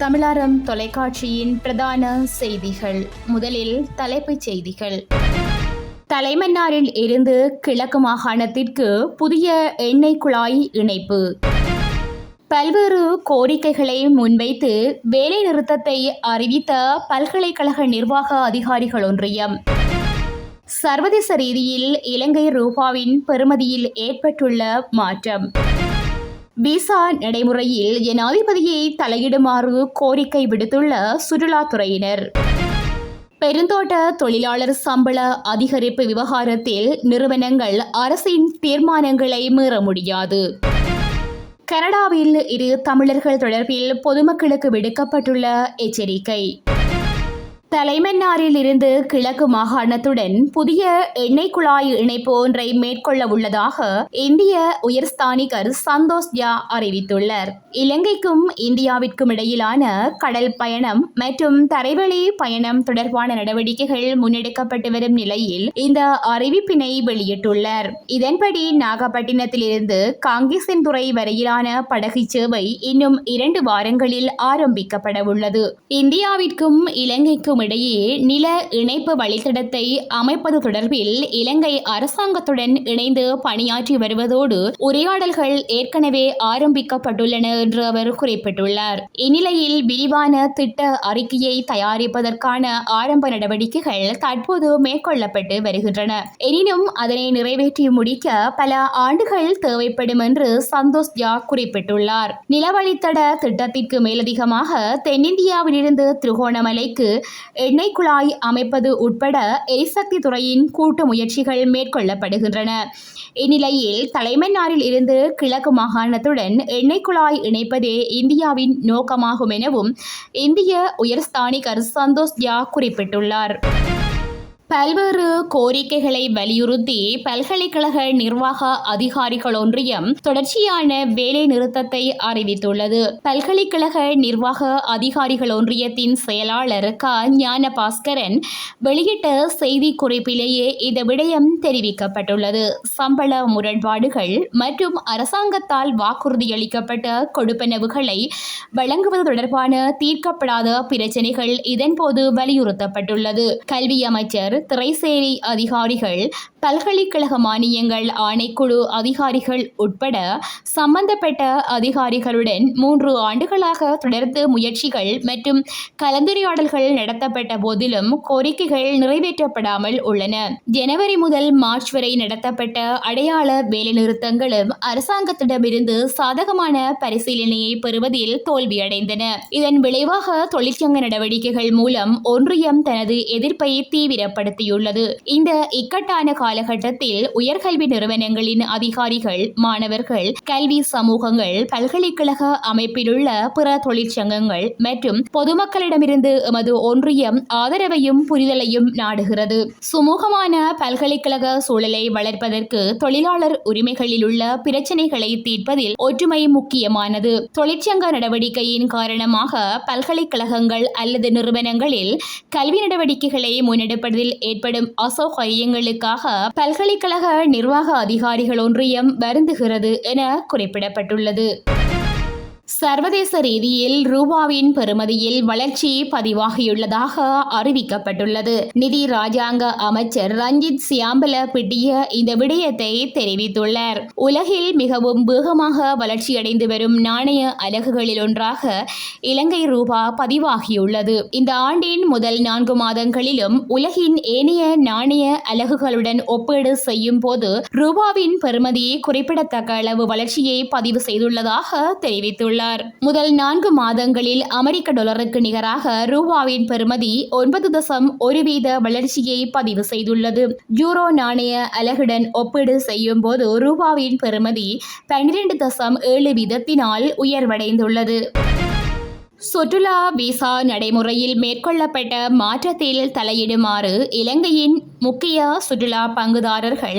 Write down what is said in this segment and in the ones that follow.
தமிழாரம் தொலைக்காட்சியின் பிரதான செய்திகள். முதலில் தலைப்புச் செய்திகள். தலைமன்னாரில் இருந்து கிழக்கு மாகாணத்திற்கு புதிய எண்ணெய் குழாய் இணைப்பு. பல்வேறு கோரிக்கைகளை முன்வைத்து வேலை நிறுத்தத்தை அறிவித்த பல்கலைக்கழக நிர்வாக அதிகாரிகள் ஒன்றியம். சர்வதேச ரீதியில் இலங்கை ரூபாவின் பெறுமதியில் ஏற்பட்டுள்ள மாற்றம். விசா நடைமுறையில் ஜனாதிபதியை தலையிடுமாறு கோரிக்கை விடுத்துள்ள சுற்றுலாத்துறையினர். பெருந்தோட்ட தொழிலாளர் சம்பள அதிகரிப்பு விவகாரத்தில் நிறுவனங்கள் அரசின் தீர்மானங்களை மீற முடியாது. கனடாவில் இரு தமிழர்கள் தொடர்பில் பொதுமக்களுக்கு விடுக்கப்பட்டுள்ள எச்சரிக்கை. தலைமன்னாரில் இருந்து கிழக்கு மாகாணத்துடன் புதிய எண்ணெய் குழாய் இணைப்பு ஒன்றை மேற்கொள்ள உள்ளதாக இந்திய உயர்ஸ்தானிகர் சந்தோஷ் ஜா அறிவித்துள்ளார். இலங்கைக்கும் இந்தியாவிற்கும் இடையிலான கடல் பயணம் மற்றும் தரைவழி பயணம் தொடர்பான நடவடிக்கைகள் முன்னெடுக்கப்பட்டு வரும் நிலையில் இந்த அறிவிப்பினை வெளியிட்டுள்ளார். இதன்படி நாகப்பட்டினத்திலிருந்து காங்கேசன்துறை வரையிலான படகு சேவை இன்னும் 2 வாரங்களில் ஆரம்பிக்கப்பட உள்ளது. இந்தியாவிற்கும் இலங்கைக்கும் இடையே நில இணைப்பு வழித்தடத்தை அமைப்பது தொடர்பில் இலங்கை அரசாங்கத்துடன் இணைந்து பணியாற்றி வருவதோடு உரையாடல்கள் ஏற்கனவே ஆரம்பிக்கப்பட்டுள்ளன என்று அவர் குறிப்பிட்டுள்ளார். இந்நிலையில் விரிவான திட்ட அறிக்கையை தயாரிப்பதற்கான ஆரம்ப நடவடிக்கைகள் தற்போது மேற்கொள்ளப்பட்டு வருகின்றன. எனினும் அதனை நிறைவேற்றி முடிக்க பல ஆண்டுகள் தேவைப்படும் என்று சந்தோஷ் ஜா குறிப்பிட்டுள்ளார். நிலவழித்தட திட்டத்திற்கு மேலதிகமாக தென்னிந்தியாவிலிருந்து திருகோணமலைக்கு எண்ணெய் குழாய் அமைப்பது உட்பட எரிசக்தி துறையின் கூட்டு முயற்சிகள் மேற்கொள்ளப்படுகின்றன. இந்நிலையில் தலைமன்னாரில் இருந்து கிழக்கு மாகாணத்துடன் எண்ணெய் குழாய் இணைப்பதே இந்தியாவின் நோக்கமாகும் எனவும் இந்திய உயர்ஸ்தானிகர் சந்தோஷ் ஜா குறிப்பிட்டுள்ளார். பல்வேறு கோரிக்கைகளை வலியுறுத்தி பல்கலைக்கழக நிர்வாக அதிகாரிகள் ஒன்றியம் தொடர்ச்சியான வேலை நிறுத்தத்தை அறிவித்துள்ளது. பல்கலைக்கழக நிர்வாக அதிகாரிகள் ஒன்றியத்தின் செயலாளர் க. ஞானபாஸ்கரன் வெளியிட்ட செய்தி குறிப்பிலேயே இந்த விடயம் தெரிவிக்கப்பட்டுள்ளது. சம்பள முரண்பாடுகள் மற்றும் அரசாங்கத்தால் வாக்குறுதியளிக்கப்பட்ட கொடுப்பனவுகளை வழங்குவது தொடர்பான தீர்க்கப்படாத பிரச்சினைகள் இதன்போது வலியுறுத்தப்பட்டுள்ளது. கல்வி அமைச்சர், திரைசேரி அதிகாரிகள், பல்கலைக்கழக மானியங்கள் ஆணைக்குழு அதிகாரிகள் உட்பட சம்பந்தப்பட்ட அதிகாரிகளுடன் 3 ஆண்டுகளாக தொடர்ந்து முயற்சிகள் மற்றும் கலந்துரையாடல்கள் நடத்தப்பட்ட போதிலும் கோரிக்கைகள் நிறைவேற்றப்படாமல் உள்ளன. ஜனவரி முதல் மார்ச் வரை நடத்தப்பட்ட அடையாள வேலைநிறுத்தங்களும் அரசாங்கத்திடமிருந்து சாதகமான பரிசீலனையை பெறுவதில் தோல்வியடைந்தன. இதன் விளைவாக தொழிற்சங்க நடவடிக்கைகள் மூலம் ஒன்றியம் தனது எதிர்ப்பை தீவிரப்படுத்தியுள்ளது. இந்த இக்கட்டான காலகட்டத்தில் உயர்கல்வி நிறுவனங்களின் அதிகாரிகள், மாணவர்கள், கல்வி சமூகங்கள், பல்கலைக்கழக அமைப்பிலுள்ள பிற தொழிற்சங்கங்கள் மற்றும் பொதுமக்களிடமிருந்து எமது ஒன்றியம் ஆதரவையும் புரிதலையும் நாடுகிறது. சுமூகமான பல்கலைக்கழக சூழலை வளர்ப்பதற்கு தொழிலாளர் உரிமைகளில் உள்ள பிரச்சினைகளை தீர்ப்பதில் ஒற்றுமை முக்கியமானது. தொழிற்சங்க நடவடிக்கையின் காரணமாக பல்கலைக்கழகங்கள் அல்லது நிறுவனங்களில் கல்வி நடவடிக்கைகளை முன்னெடுப்பதில் ஏற்படும் அசௌகரியங்களுக்காக பல்கலைக்கழக நிர்வாக அதிகாரிகள் ஒன்றியம் வருந்துகிறது என குறிப்பிடப்பட்டுள்ளது. சர்வதேச ரீதியில் ரூபாவின் பெறுமதியில் வளர்ச்சி பதிவாகியுள்ளதாக அறிவிக்கப்பட்டுள்ளது. நிதி ராஜாங்க அமைச்சர் ரஞ்சித் சியாம்பல பிட்டிய இந்த விடயத்தை தெரிவித்துள்ளார். உலகில் மிகவும் வேகமாக வளர்ச்சியடைந்து வரும் நாணய அலகுகளில் ஒன்றாக இலங்கை ரூபா பதிவாகியுள்ளது. இந்த ஆண்டின் முதல் 4 மாதங்களிலும் உலகின் ஏனைய நாணய அலகுகளுடன் ஒப்பீடு செய்யும் போது ரூபாவின் பெறுமதி குறிப்பிடத்தக்க அளவு வளர்ச்சியை பதிவு செய்துள்ளதாக தெரிவித்துள்ளார். முதல் 4 மாதங்களில் அமெரிக்க டாலருக்கு நிகராக ரூபாவின் பெறுமதி 9.1% வளர்ச்சியை பதிவு செய்துள்ளது. யூரோ நாணய அலகுடன் ஒப்பீடு செய்யும் போது ரூபாவின் பெறுமதி 12.7% உயர்வடைந்துள்ளது. சுற்றுலா விசா நடைமுறையில் மேற்கொள்ளப்பட்ட மாற்றத்தில் தலையிடுமாறு இலங்கையின் முக்கிய சுற்றுலா பங்குதாரர்கள்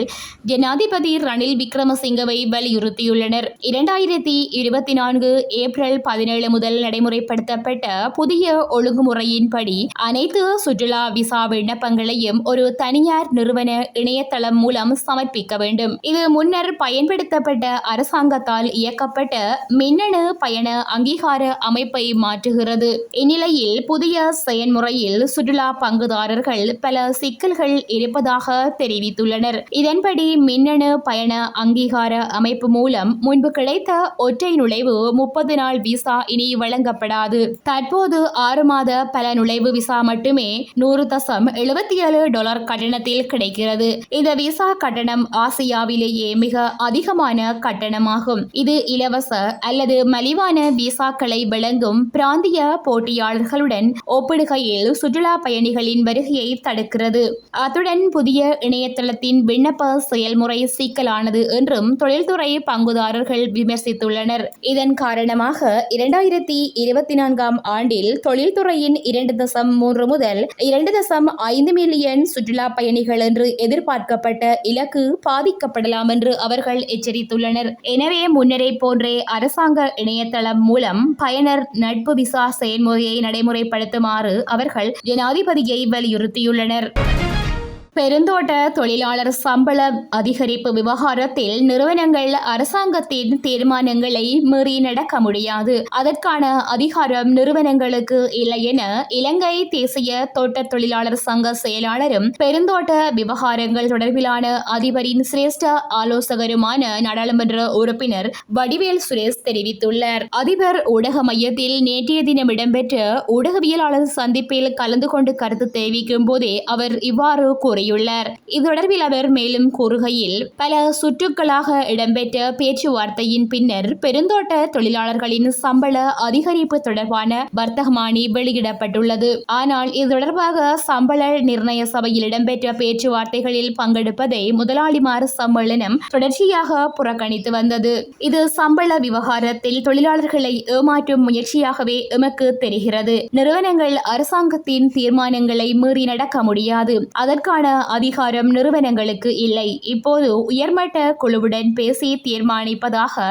ஜனாதிபதி ரணில் விக்ரமசிங்கவை வலியுறுத்தியுள்ளனர். 2024 ஏப்ரல் 17 முதல் நடைமுறைப்படுத்தப்பட்ட புதிய ஒழுங்குமுறையின்படி அனைத்து சுற்றுலா விசா விண்ணப்பங்களையும் ஒரு தனியார் நிறுவன இணையதளம் மூலம் சமர்ப்பிக்க வேண்டும். இது முன்னர் பயன்படுத்தப்பட்ட அரசாங்கத்தால் இயக்கப்பட்ட மின்னணு பயண அங்கீகார அமைப்பை மாற்றுகிறது. இந்நிலையில் புதிய செயல்முறையில் சுற்றுலா பங்குதாரர்கள் பல சிக்கல்கள் இருப்பதாக தெரிவித்துள்ளனர். இதன்படி மின்னணு பயண அங்கீகார அமைப்பு மூலம் முன்பு கிடைத்த ஒற்றை நுழைவு 30 நாள் விசா இனி வழங்கப்படாது. தற்போது 6 மாத பல நுழைவு விசா மட்டுமே $100.77 கட்டணத்தில் கிடைக்கிறது. இந்த விசா கட்டணம் ஆசியாவிலேயே மிக அதிகமான கட்டணமாகும். இது இலவச அல்லது மலிவான விசாக்களை வழங்கும் பிராந்திய போட்டியாளர்களுடன் ஒப்பிடுகையில் சுற்றுலா பயணிகளின் வருகையை தடுக்கிறது. அத்துடன் புதிய இணையதளத்தின் விண்ணப்ப செயல்முறை சிக்கலானது என்றும் தொழில்துறை பங்குதாரர்கள் விமர்சித்துள்ளனர். இதன் காரணமாக 2024 ஆண்டில் தொழில்துறையின் 2.3 முதல் 2.5 மில்லியன் சுற்றுலா பயணிகள் என்று எதிர்பார்க்கப்பட்ட இலக்கு பாதிக்கப்படலாம் என்று அவர்கள் எச்சரித்துள்ளனர். எனவே முன்னரே போன்றே அரசாங்க இணையதளம் மூலம் பயனர் நட்பு விசா செயல்முறையை நடைமுறைப்படுத்துமாறு அவர்கள் ஜனாதிபதியை வலியுறுத்தியுள்ளனர். பெருந்தோட்ட தொழிலாளர் சம்பள அதிகரிப்பு விவகாரத்தில் நிறுவனங்கள் அரசாங்கத்தின் தீர்மானங்களை மீறி நடக்க முடியாது. அதற்கான அதிகாரம் நிறுவனங்களுக்கு இல்லை என இலங்கை தேசிய தோட்ட தொழிலாளர் சங்க செயலாளரும் பெருந்தோட்ட விவகாரங்கள் தொடர்பிலான அதிபரின் சிரேஷ்ட ஆலோசகருமான நாடாளுமன்ற உறுப்பினர் வடிவேல் சுரேஷ் தெரிவித்துள்ளார். அதிபர் ஊடக மையத்தில் நேற்றைய தினம் இடம்பெற்ற ஊடகவியலாளர் சந்திப்பில் கலந்து கொண்டு கருத்து தெரிவிக்கும் போதே அவர் இவ்வாறு கூறியுள்ளார். இது தொடர்பில் அவர் மேலும் கூறுகையில், பல சுற்றுக்களாக இடம்பெற்ற பேச்சுவார்த்தையின் பின்னர் பெருந்தோட்ட தொழிலாளர்களின் சம்பள அதிகரிப்பு தொடர்பான வர்த்தமானி வெளியிடப்பட்டுள்ளது. ஆனால் இது தொடர்பாக சம்பள நிர்ணய சபையில் இடம்பெற்ற பேச்சுவார்த்தைகளில் பங்கெடுப்பதை முதலாளிமார் சம்மேளனம் தொடர்ச்சியாக புறக்கணித்து வந்தது. இது சம்பள விவகாரத்தில் தொழிலாளர்களை ஏமாற்றும் முயற்சியாகவே எமக்கு தெரிகிறது. நிறுவனங்கள் அரசாங்கத்தின் தீர்மானங்களை மீறி நடக்க முடியாது. அதற்கான அதிகாரம் நிறுவனங்களுக்கு இல்லை. இப்போது உயர்மட்ட குழுவுடன் பேசி தீர்மானிப்பதாக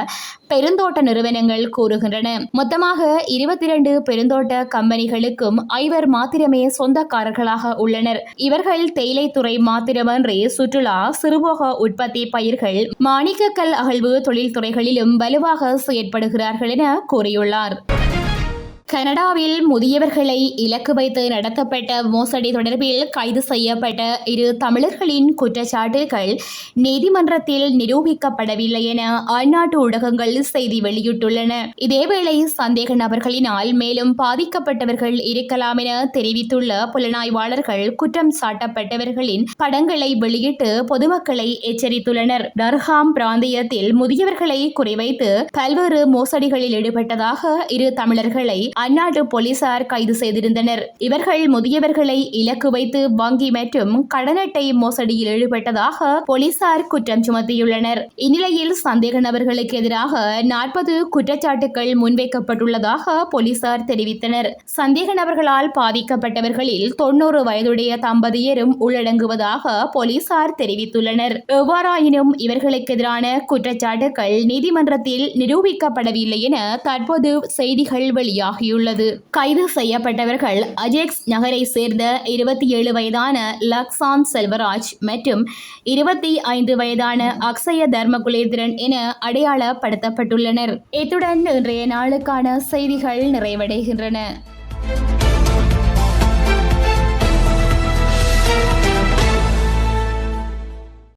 பெருந்தோட்ட நிறுவனங்கள் கூறுகின்றன. மொத்தமாக 22 பெருந்தோட்ட கம்பெனிகளுக்கும் 5 மாத்திரமே சொந்தக்காரர்களாக உள்ளனர். இவர்கள் தேயிலைத்துறை மாத்திரமன்றி சுற்றுலா, சிறுபோக உற்பத்தி பயிர்கள், மாணிக்கக்கல் அகழ்வு தொழில்துறைகளிலும் வலுவாக செயற்படுகிறார்கள் என கூறியுள்ளார். கனடாவில் முதியவர்களை இலக்கு வைத்து நடத்தப்பட்ட மோசடி தொடர்பில் கைது செய்யப்பட்ட 2 தமிழர்களின் குற்றச்சாட்டுகள் நீதிமன்றத்தில் நிரூபிக்கப்படவில்லை என அந்நாட்டு ஊடகங்கள் செய்தி வெளியிட்டுள்ளன. இதேவேளை சந்தேக நபர்களினால் மேலும் பாதிக்கப்பட்டவர்கள் இருக்கலாம் என தெரிவித்துள்ள புலனாய்வாளர்கள் குற்றம் சாட்டப்பட்டவர்களின் படங்களை வெளியிட்டு பொதுமக்களை எச்சரித்துள்ளனர். டர்ஹாம் பிராந்தியத்தில் முதியவர்களை குறிவைத்து பல்வேறு மோசடிகளில் ஈடுபட்டதாக 2 தமிழர்களை அந்நாட்டு போலீசார் கைது செய்திருந்தனர். இவர்கள் முதியவர்களை இலக்கு வைத்து வங்கி மற்றும் கடன் அட்டை மோசடியில் ஈடுபட்டதாக போலீசார் குற்றம் சுமத்தியுள்ளனர். இந்நிலையில் சந்தேக நபர்களுக்கு எதிராக 40 குற்றச்சாட்டுகள் முன்வைக்கப்பட்டுள்ளதாக போலீசார் தெரிவித்தனர். சந்தேக நபர்களால் பாதிக்கப்பட்டவர்களில் 90 வயதுடைய தம்பதியரும் உள்ளடங்குவதாக போலீசார் தெரிவித்துள்ளனர். எவ்வாறாயினும் இவர்களுக்கு எதிரான குற்றச்சாட்டுகள் நீதிமன்றத்தில் நிரூபிக்கப்படவில்லை என தற்போது செய்திகள் வெளியாகி கைது செய்யப்பட்டவர்கள் அஜெக்ஸ் நகரை சேர்ந்த 27 வயதான லக்சான் செல்வராஜ் மற்றும் 25 வயதான அக்ஷய தர்மகுலேந்திரன் என அடையாளப்படுத்தப்பட்டுள்ளனர். இத்துடன் இன்றைய நாளுக்கான செய்திகள் நிறைவடைகின்றன.